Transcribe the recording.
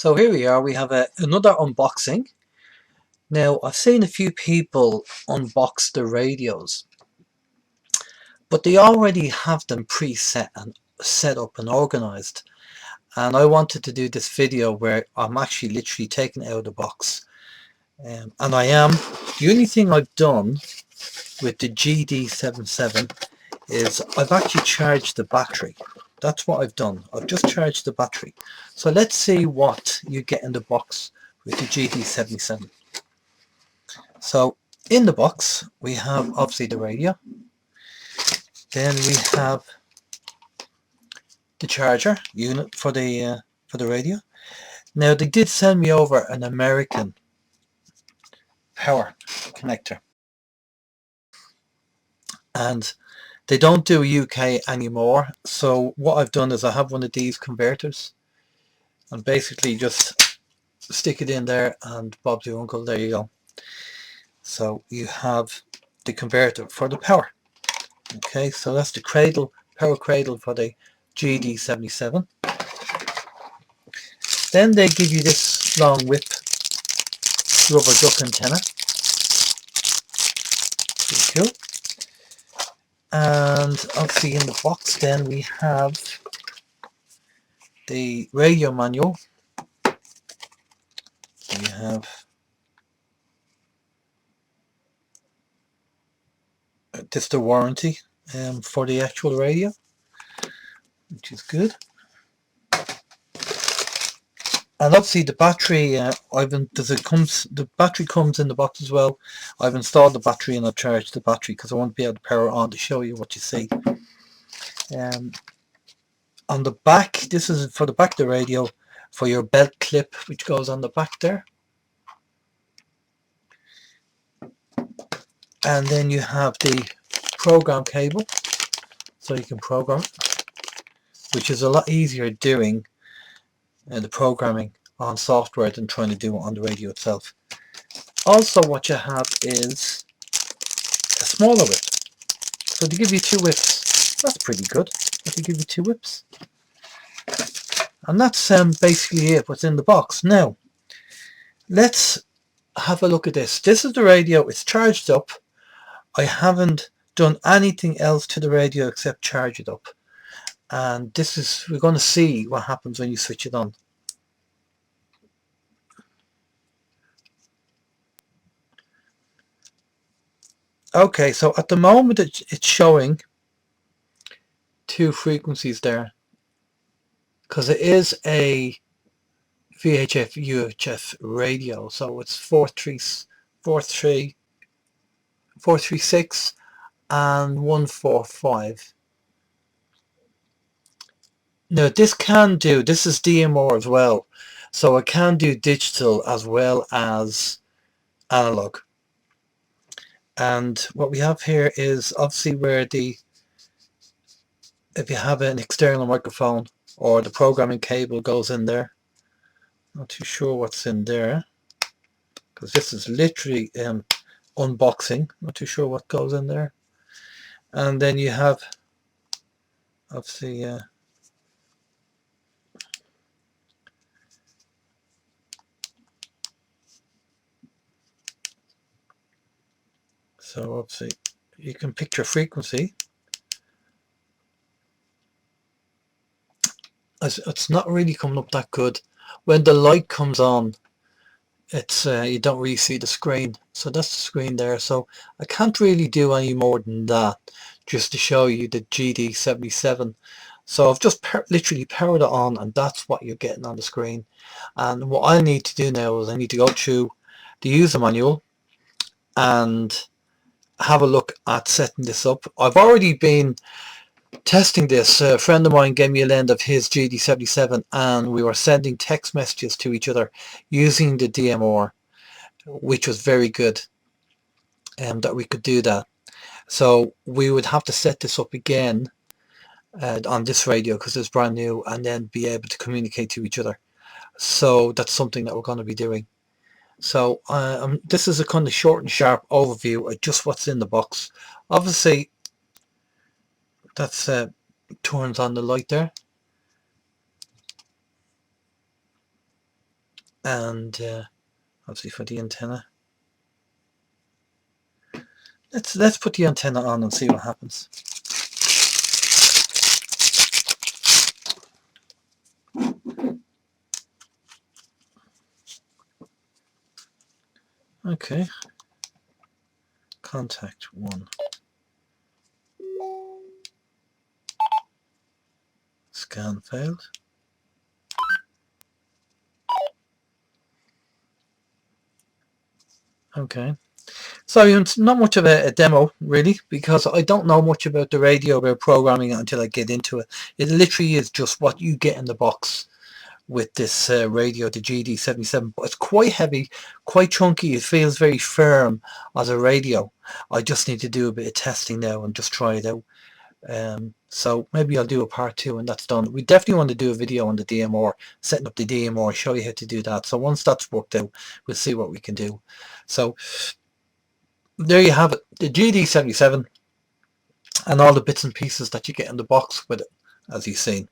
So here we are, we have another unboxing. Now I've seen a few people unbox the radios, but they already have them preset and set up and organized. And I wanted to do this video where I'm actually literally taking it out of the box. And I am. The only thing I've done with the GD77 is I've actually charged the battery. That's what I've done. I've just charged the battery. So let's see what you get in the box with the GD77. So in the box we have obviously the radio. Then we have the charger unit for the radio. Now they did send me over an American power connector, and they don't do UK anymore. So what I've done is I have one of these converters and basically just stick it in there and Bob's your uncle, there you go. So you have the converter for the power. Okay, so that's the power cradle for the GD77. Then they give you this long whip rubber duck antenna. Pretty cool. And obviously in the box then we have the radio manual. We have this the warranty for the actual radio, which is good. And obviously the battery, the battery comes in the box as well. I've installed the battery and I've charged the battery because I won't be able to power it on to show you what you see. On the back, this is for the back of the radio, for your belt clip, which goes on the back there. And then you have the program cable, so you can program it, which is a lot easier doing the programming on software than trying to do it on the radio itself. Also what you have is a smaller whip. So they give you two whips. That's pretty good. They give you two whips. And that's basically it, what's in the box. Now, let's have a look at this. This is the radio. It's charged up. I haven't done anything else to the radio except charge it up. And this is, we're going to see what happens when you switch it on. Okay, so at the moment it's showing two frequencies there, because it is a VHF UHF radio, so it's 436 and 145. Now this is DMR as well, so it can do digital as well as analog. And what we have here is obviously where if you have an external microphone or the programming cable goes in there. Not too sure what's in there because this is literally unboxing. Not too sure what goes in there. And then you have obviously so obviously you can pick your frequency. It's not really coming up that good. When the light comes on, it's you don't really see the screen. So that's the screen there. So I can't really do any more than that, just to show you the GD77. So I've just literally powered it on, and that's what you're getting on the screen. And what I need to do now is I need to go through the user manual and have a look at setting this up. I've already been testing this. A friend of mine gave me a lend of his GD77 and we were sending text messages to each other using the DMR, which was very good, and that we could do that. So we would have to set this up again on this radio because it's brand new, and then be able to communicate to each other. So that's something that we're going to be doing. So this is a kind of short and sharp overview of just what's in the box. Obviously that's turns on the light there. and obviously for the antenna. Let's put the antenna on and see what happens. Okay, contact 1. Scan failed. Okay, so it's not much of a demo really, because I don't know much about the radio, about programming it until I get into it. It literally is just what you get in the box with this Radioddity GD77, but it's quite heavy, quite chunky. It feels very firm as a radio. I just need to do a bit of testing now and just try it out. So maybe I'll do a part 2 when that's done. We definitely want to do a video on the DMR, setting up the DMR, show you how to do that. So once that's worked out, we'll see what we can do. So there you have it, the GD77 and all the bits and pieces that you get in the box with it, as you've seen.